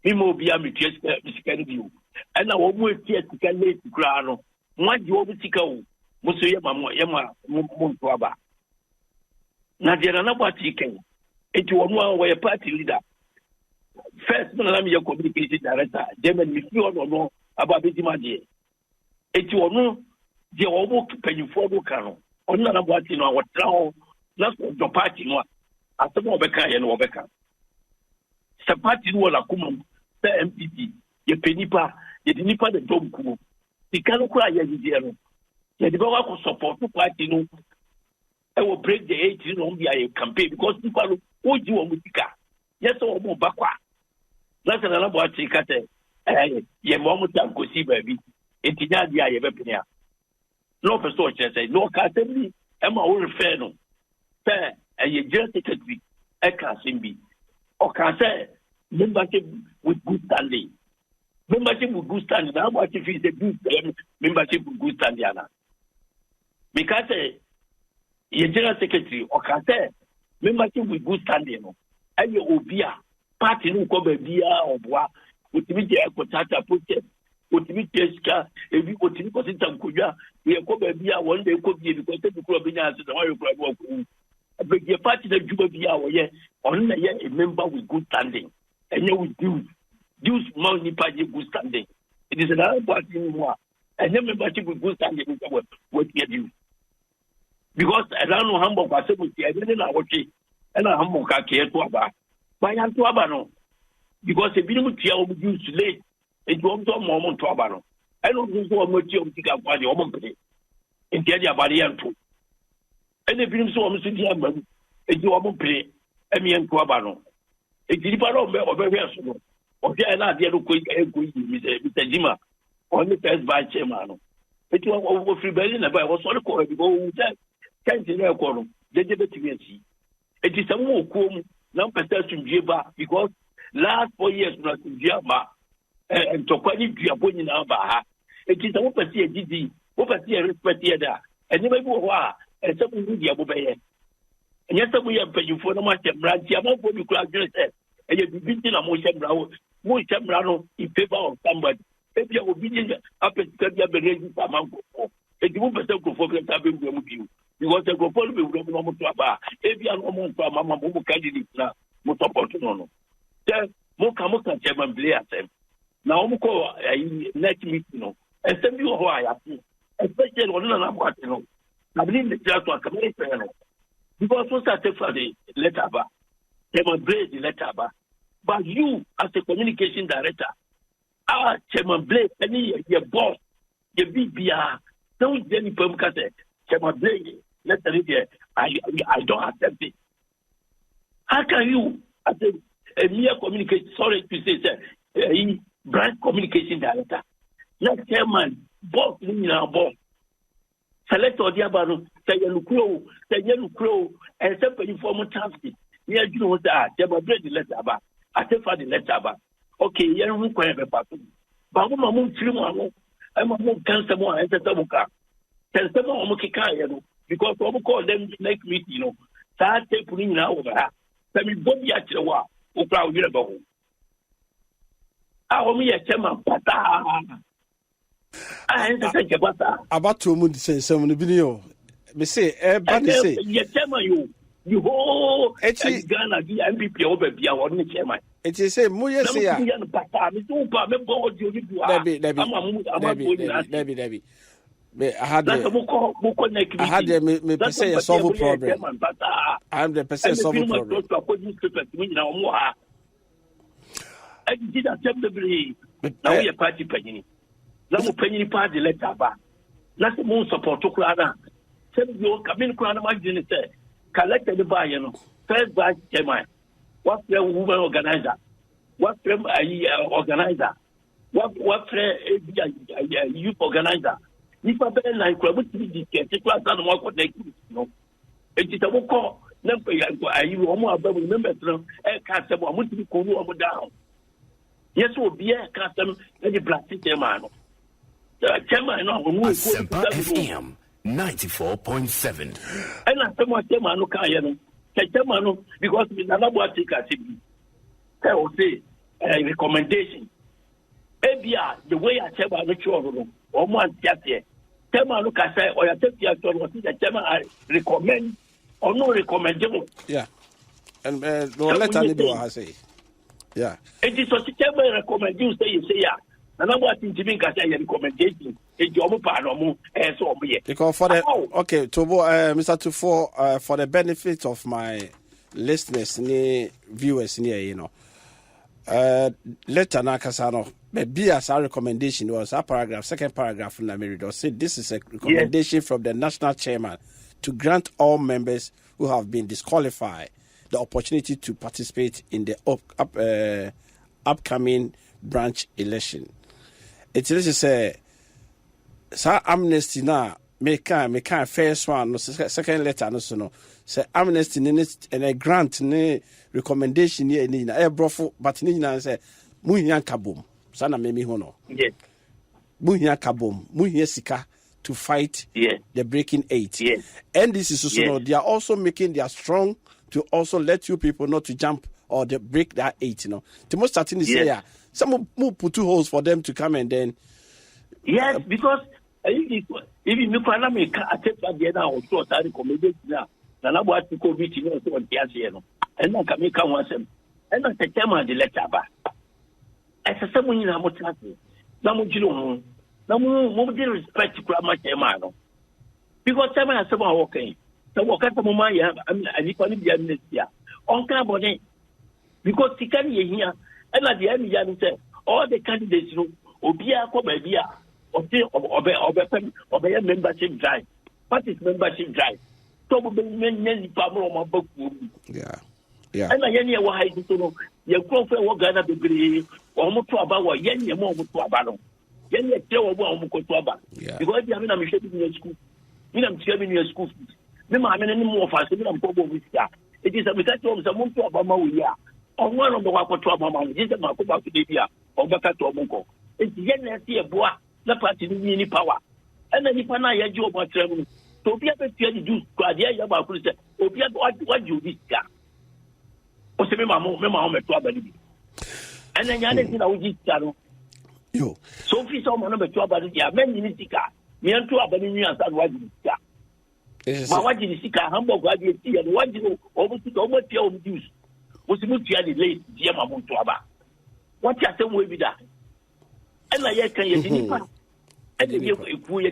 mimo bia metue sika ni biu ana wo mu etie sika late kura no mwaji wo sika wo muso ye mo ntoaba na dia na bwati ken eti wo no wo ye party leader first na me ye communication director German mi fi ono aba betima de eti wo no je wo mo panyifo do ka no ono na bwati no wo tra ho na so party no asemo obeka ye no obeka sa party no la kuma sa MPP ye penipa ye dinipa de dom kumo ikalo kura ye didie no ye di bawa ko support party no e wo break the 8 no be a campaign because people oji wo mutika yes wo mo bakwa na se na bo atika te ye mo mo tan ko si baby etinya dia ye bepenia no person che no ka tembi e ma wo refer no pe ye general secretary e ka simbi o ka say membership with good standing. Membership with good standing. Now what if it's a good membership with good standing? Because your general secretary or can say membership with good standing. And you obia party no cover bia or bois. Ultimately, I could start a protest. Ultimately, if you continue to sit on Kuya, we are cover bia one day could be because the club in answer the oil club. But your party that you will be our year only a member with good standing. And you will do money party good standing. It is another party more. And then membership with good standing what you do. Because I don't know Hamburg was able to I didn't know what she and a Hamburg care to about. Why am to Abano? Because a bit of will use late and to a moment to Abano. I don't know how much you think about the woman play. In the area body and two. And the film so much in the Amman, and you won't play. Emi and Tuabano. A Giliparo or very soon. Or the idea of quick Mr. Jima on the first vice chairman. It was over free Berlin about was all called to go that. Can't you know, Corum? They did it. It is a more cool non perception Jiba because last 4 years not in Jama and Tokani Giapon in Alba. It is a open DD, open respect here, and never go and some India Bobay. And yes, we are paying for the much branch. I'm not going to crack this. And you're beating a motion brown, motion brown in favor of somebody. If you're obedient, up at the beginning, if you want to go for the cabin with you, you want to go for the normal to a bar. If you are normal to a mamma who candidate now, most opportunity. Then, Moka German Blair them. Now, Moko, next meeting, and send you who I have, especially on another part, I believe the judge was coming. Because what's that for the letter bar? Chairman Blair the letter bar. But you, as a communication director, Chairman Blair, any your boss, your BBR, don't get any firm cassette. Chairman Blair, letter here, I don't accept it. How can you, as a mere communication, sorry to say, sir, branch communication director, let chairman, boss, boss, select all the above, say you crow, and separate informal transit. Near you know that, Chairman Blair the letter bar. I say for the letter bar. Okay, you don't require a person. But I'm a move through one. I'm a move cancer more and the car. Tell someone Mokika, because we call them next week, start putting now over her. Tell me, Bobby at the wall, who proud you about. I want me a chairman, Pata. I ain't a butter. About 2 months, say some video. Me say, everybody say, yes, chairman, you whole Ghana, the NPP over the one chairman. It is a Muya say, Debbie. I had me say a solve problem. I'm the percent solve problem. I did accept now we are party penny. Now penny party letter back. That's the most support to Crana. Send your cabin crown of my say, collected the buy, first vice chairman. What's the woman organizer? What's the organizer? What's the youth organizer? If I bear like what to be the class and what would they do? It is a call. Never you almost remember a custom or would be cool over down. Yes, will be a custom and the plastic chairman. Asempa FM 94.7. And I said, what chairman look at because we never want to catch him. I will say a recommendation. ABR, the way I tell about the children, or one year. Chairman look at say, or I take your son, what is the chairman I recommend or no recommendable. Yeah. And no let anybody I say. Yeah. It is what the chairman recommend you say, yeah. And I'm watching Jimmy Kasa recommendation. It's your part or more as so be. Because for the okay, Tobo, Mr. Tufo, for the benefit of my listeners, viewers, letter Nakasano, maybe as our recommendation was our paragraph, second paragraph from the Merido said this is a recommendation from the national chairman to grant all members who have been disqualified the opportunity to participate in the upcoming branch election. It is a amnesty now. Make first one, no second letter, no so no. Say amnesty and a grant ne recommendation here in a brofo, but Nina say Muhian Kabum, Sana Memi Hono. Yes. Muhian Kabum, Muhian Sika to fight the breaking 8. Yes. And this is also they are also making their strong to also let you people not to jump or they break that 8, The most starting is here. Some will put 2 holes for them to come and then. Yes, because if you can make a tip again or so, I recommend now. And I want to go meeting on the and I can make one sem. And I tell my letter back. As a someone in a motor, no more respect to grammar chairman. Because someone has someone walking. So, what kind of moment you have, and you can be amnesia. On carbonate. Because he can hear. And at the end, he said, all the candidates, Obia, Kobia, or membership drive. What is membership drive? Probably many people on my book. Yeah. And I hear why you know, your profile will gather the grave, almost to about what Yenny more to Abano. Yenny tell one to Abba. Because you have a shaping your school. You know, shaving your school. Remember, I'm any more fast than I'm probably with that. It is a mistake of someone to Abama. On one of the Wako to Abama, this is my Copa to Libya, or Baka to Amonko. It's Yenny a boy, not party any power. And then if I had your travel, so be able to do Quadia Yabaku, Obia what you this guy. O se me mama me to abani. And then yana tin awu this charo. Yo. So fi so mo no be to abani ya men ni sika. Me to abani ni ansa no waji sika. Ma waji ni sika hamburg waji ti ya waji no obo ti obo ti o juice. O se mu ti ya the late die ma mo to aba. What you say we be that? And I can you nipa. And you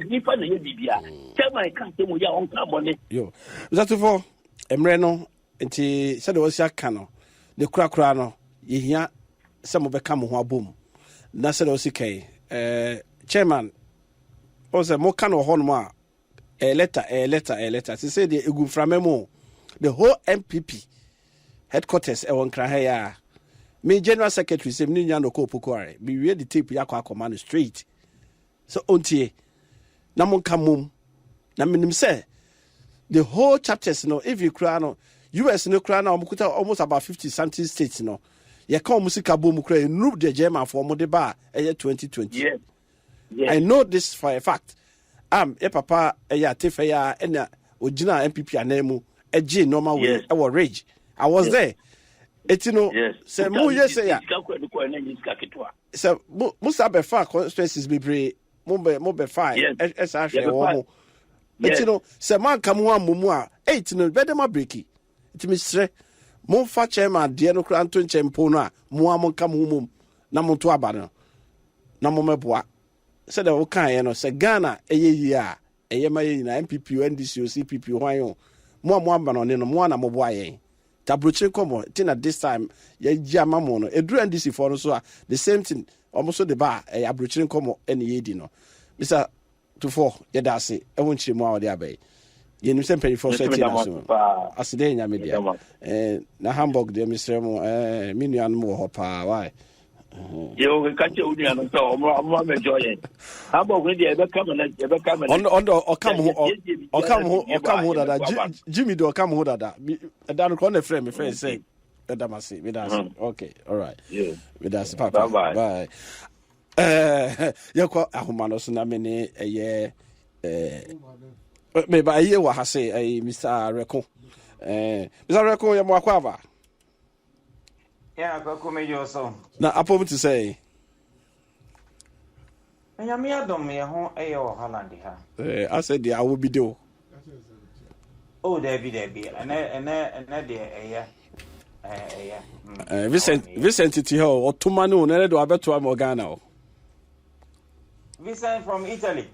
nipa na you bibia. Tell my can say we ya on money. Yo. That for emre no nti said was ya kano. The kura no ye hia some of become ho abom. Na said was kai chairman also mo kano ho no a letter. She said the egu framemo the whole NPP headquarters e won kra ha ya. Me general secretary say me nya no ko pokuare be we the tape yakwa command straight so ontie na mon kamum na minim say the whole chapters no if you cry no US no cry na omukuta almost about 50 something states no ye ka omusika bo mu cry no the German for mo de ba 2020 yes I know this for a fact e papa ya tefe ya na ogina MPP anemu eje normal way e was rage I was there. Etino say mu yes say ya say mu sabe fa constituencies bebre mo be fine esa hwe wo mo etino say man kam ho amumu a etino bedema breaki etimi sre mo fa chairman de no kra nto nchempo no a mo am kam ho mum na mo to aba no na mo meboa say the wo kan no say Ghana eyeyi a eyema yi na MPP NDC CPP hwan yo mo amba no ne no mo na mo boa yen Abrokyire Nkomo tina this time ye jama mo no eduru NDC for no so a the same thing almost the bar Abrokyire Nkomo ene yedi no Mr. Tufo ye da se e won chire mu a ode abai ye nim sempe for so tina so aside nya media na Hamburg de Mr. mo me nuan mo ho pa why yo we catch you no so mo me joy Hamburg we dey be come on okam ho dada Jimmy do okam ho dada dan ko na frame me friend say edamasi we da okay all right yeah we da papa bye yakwa ahoma no so na me ne eye me ba ye wa ha say Mr. Reko Mr. Reko ye mo akwa ba yeah Kwaku mejo so na apom to say Nyame adom ye ho eye wo Holland ha I said there will be do oh there be ene de Vincent ti ho otuma no na do abeto am Ghana o Vincent from Italy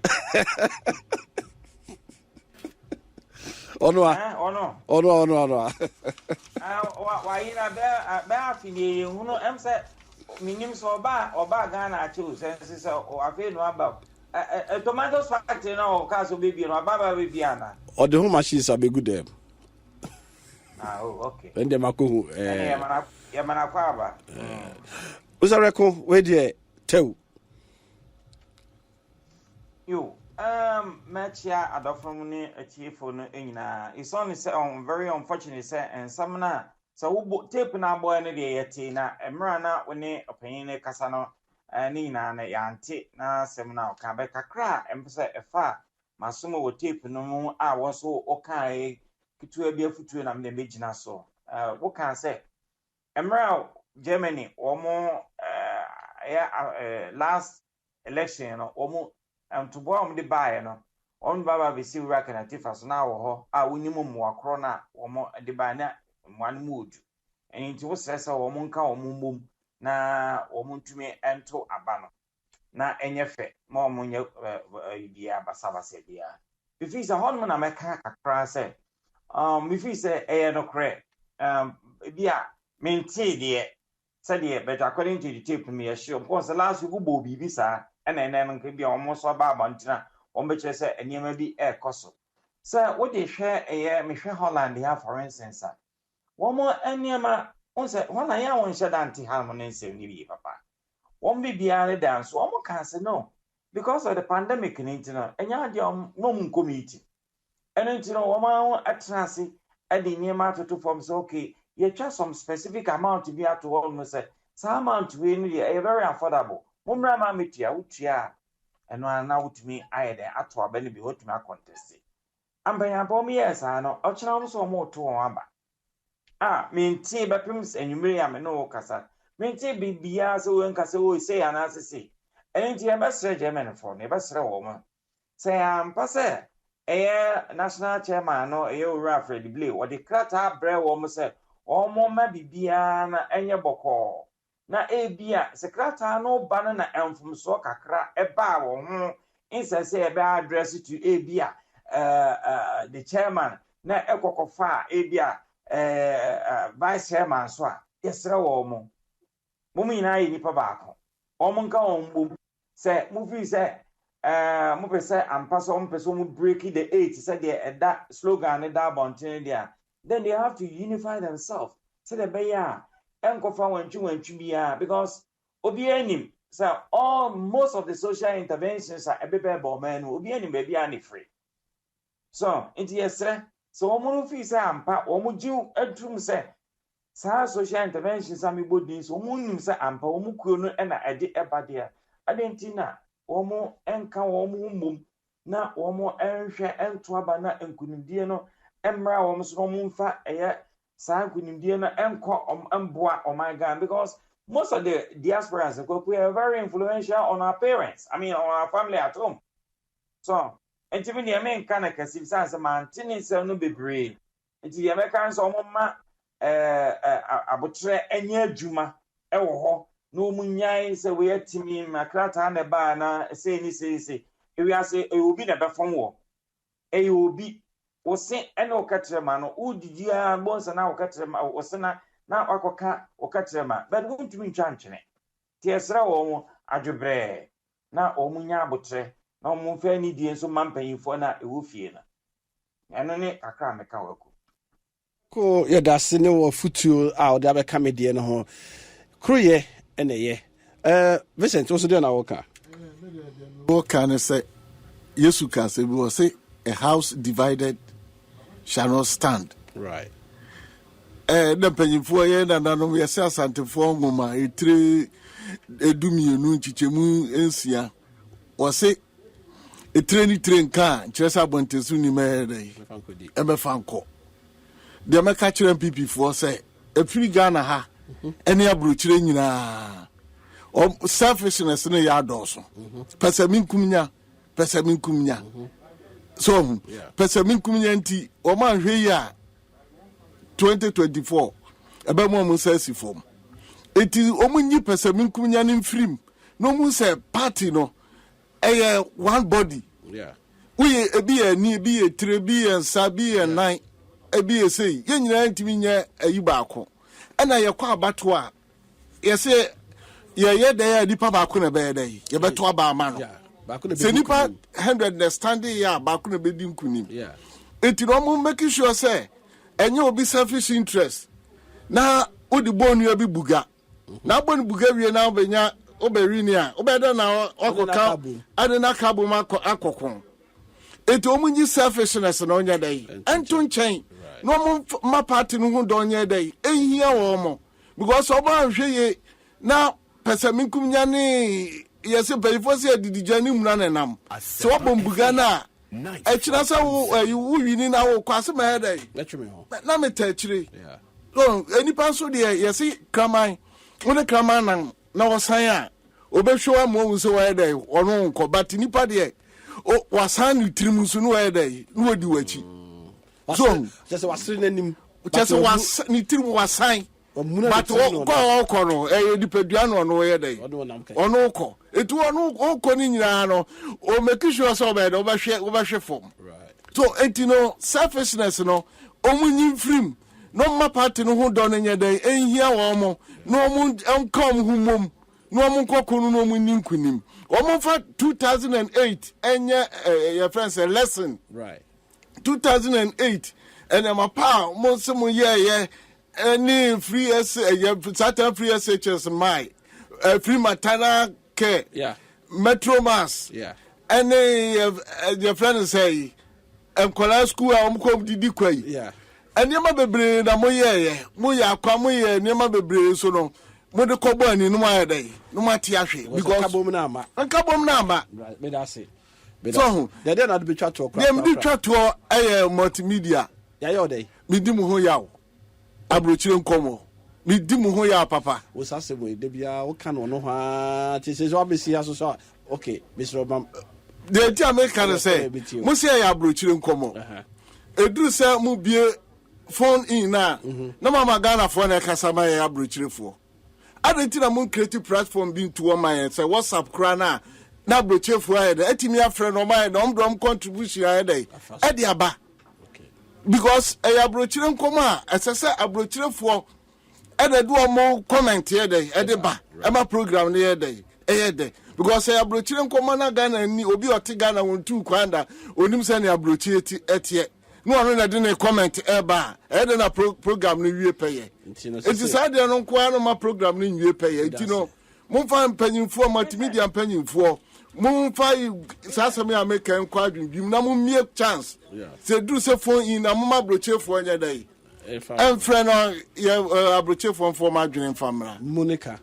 Ono why na be afini hunu em say minim so oba Ghana achu sense say o afi no aba tomatoes factory no ka so baby no aba baby ana o the home machines are be good them okay and them akohu ya mana kwa aba Uzareko we dey tew you matchia adofrom ni achiefo no enyina it's only say very unfortunate say and some na so wo tape na boy no de yeti na emra na woni opanyin ne kasa no ni na na yante na sem na ka be kakra empese efa masomo wo tape no mu a wo so okan kitu bia futu na me megina so wo kan say emra Germany omo last election no omo to boy the buy no on baba be see work na tifa so na wo ho a woni mu akro na omo de buy na one mood and wo sesa wo mo nka wo mum na wo mo ntumi ento aba no na enye fe ma wo nye bia basabasa bia bifi se hon na meka kakra se bifi se no kre bia menti de said ye but according to the tape me sure because last week bo bibi sa ene nka bia almost aba abantina o me kire se enema bi koso so what dey share me hwe Holland ya for instance womo enema onse wana ya won sheda anti harmonise ni bi papa won bi bia ne dance womo kan se no because of the pandemic ni ntino enya de no mun committee ene ntino womo atrase ade nyema to form so okay you try some specific amount bi ato almost say some amount we ni very affordable mumra ma metia utia eno ana utumi ayede ato abani bi hotumi contest Ampanyampa me yes ano ochena so mo to aba menti bepem enwumere ya me no kasa menti bibia so wen kasa wo say anasese enti e besre Germany for ne besre wo mo say ampa se national chairman no owura Fred Blay wo de krata bre wo mo se omo ma bibia na enye boko na ebia secretary no ban na emfumso kakra eba wo ho insese ebe address to ebia the chairman na ekokofa ebia vice chairman so a yesra wo mo nyina yi nipa baako omo nka ombo se movie se mo pese ampa so mo pese mo break the 8 said the slogan da bonten there then they have to unify themselves so the beya enkofa wanchu bia because obi anim so most of the social interventions are ebebe bo man obi anim be bia ni free so inti yesre so omo fi say ampa omo jiu adrum say sa social interventions am bodin so omo nim say ampa omo kuo no na ade ebade adentina omo enka omo mum na omo enhwe ento aba na enkunimdie no emra omo so omo mfa sa kunimdie na enko emboa oh my God, because most of the diasporans are very influential on our parents, on our family at home. So and even the American kind of cassive sense man tini se no bebre and the Americans omoma abutre enye adwuma ewo ho no munyai se we atimi makrata na ba na se ni se we ase obi na be fon wo obi o se ene o katrema no udidi a bonsa na o katrema o se na akoka o katrema but won't me chanchene ti esra wo mo adwobre na o munya abutre na mo fa ni die so mampanyifo na ewo fie na eno ne kakra meka wako ko yedase ne wo futuo a o da be kamedie no ho kroye ene ye Vincent also dey na woka ne say Yesu ka say we will say a house divided shall not stand. Right. The penyimfo ye na no ye say asantefo ngoma etire edumienu nchichemu ensia wo say etire ni train ka chiresa bontesu ni mere ebe fanko de meka chire NPP fo say efiri Ghana ha ene Abrokyire nyina o selfishness ne ya doso pesaminkumnya so pesaminkumnya nti o ma hwe ya 2024 ebe mo sesi form eti o munyi pesaminkumnya ni mfrim no mu say party no one body we ebi ani ebi etre bi ensa bi ennan ebi esei ye nyina ntimi nya ayi baako ana ye kwa abato a ye se ye dey nipa baako na be dey ye beto aba ama no se nipa 100 na standing ya baako na be di nkunim enti no mo make sure say enye obi selfish interest na odi bonu abi buga na bonu buga wie na obenya oberini a obeda na okoka adena kabo akokon enti omunyi selfishness na onya dey ento nchen no mo ma party no hu donye dey ehia wo mo because oba hwe ye na pesaminkum nya ne yesi perifose didijani mu na nenam so obombuga na echira sa wo wini na wo kwase ma dey na metachire so enipa so de yesi kraman wona kraman na wosan a obehwe mo wo so wa dey ono nko but nipa de o wasan ni tirimu so no wa dey no wadi wachi so just wasiri nanim just was ni tirimu wasan but ko no dipadua no ye dey ono ko etu ono ko ni nyina no o make sure so be do obehwe form so etino selfishness no omunyi frim no ma party no ho do no nya dey ehia wo mo no mu enkom humom no mu kokonu no mu ninkunim o fa 2008 enye your friends a lesson right 2008 and my pa mo se mo ye any free certain free SHS my free maternal care metro mass any your friends say kola school a mo kom didi kwai enema bebre na mo ye akwa mo ye enema bebre so no mo de kobo ani no ma dey no ma ti ahwe because kabom na ama right me da say So they dey not be chat to. Dem be chat to multimedia. Ya yo dey. Me di mu ho yawo. Abrokyire Nkomo. Me di mu ho ya papa. Wo sase boy de bia wo kan no ha ti se so abesi aso so. Okay, Mr. Obam. The American say, mo say ya Abrokyire Nkomo. Edu say mu bie phone in na. Na mama Ghana phone e kasa ma ya Abrokyire fo. Adenti na mo creative platform bin to one man say WhatsApp kra na Abrokyire fo aye de etimi afre no ma na omdom contribution aye de. E de aba. Because Abrokyire Nkomo a esese Abrokyire fo e de do mo comment here de e de ba. E ma program ne here de. E de. Because Abrokyire Nkomo na Ghana ni obi oti Ghana won tu kwanda onim se ne Abrokyire ti etie no one na de ne comment eba e de na program no wie peye enti sa de no kwa no ma program no wie peye enti no momfa mpanyimfo multimedia mpanyimfo momfa sasame American kwa adwindwim na momie chance se du se phone in na mama Abrokyire fo nya dai en frɛ no Abrokyire fo ma adwene famra Monica